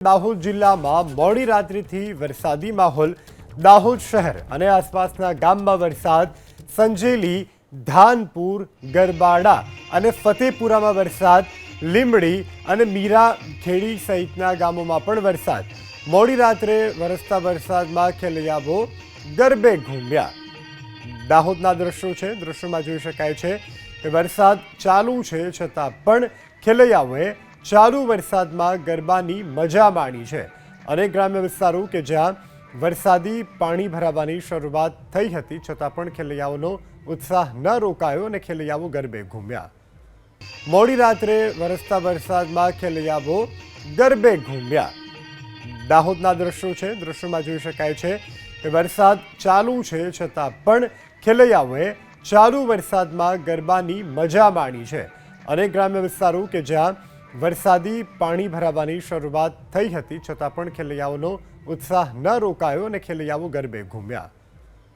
દાહોદ જિલ્લામાં મોડી રાત્રિથી વરસાદી માહોલ। દાહોદ શહેર અને આસપાસના ગામમાં વરસાદ। સંજેલી, ધાનપુર, ગરબાડા અને ફતેપુરામાં વરસાદ। લીંબડી અને મીરાખેડી સહિતના ગામોમાં પણ વરસાદ। મોડી રાત્રે વરસતા વરસાદમાં ખેલૈયાઓ ગરબે ઘૂમ્યા। દાહોદના દ્રશ્યો છે। દ્રશ્યોમાં જોઈ શકાય છે કે વરસાદ ચાલુ છે છતાં પણ ખેલૈયાઓએ ચાલુ વરસાદમાં ગરબાની મજા માણી છે। અનેક ગ્રામ્ય વિસ્તારો કે જ્યાં વરસાદી પાણી ભરાવાની શરૂઆત થઈ હતી છતાં પણ ખેલૈયાઓનો ઉત્સાહ ન રોકાયો અને ખેલૈયાઓ ગરબે ઘૂમ્યા। મોડી રાત્રે વરસતા વરસાદમાં ખેલૈયાઓ ગરબે ઘૂમ્યા। દાહોદના દ્રશ્યો છે। દ્રશ્યોમાં જોઈ શકાય છે કે વરસાદ ચાલુ છે છતાં પણ ખેલૈયાઓએ ચાલુ વરસાદમાં ગરબાની મજા માણી છે। અનેક ગ્રામ્ય વિસ્તારો કે જ્યાં વરસાદી પાણી ભરાવાની શરૂઆત થઈ હતી છતાં પણ ખેલૈયાઓનો ઉત્સાહ ન રોકાયો અને ખેલૈયાઓ ગરબે ઘૂમ્યા।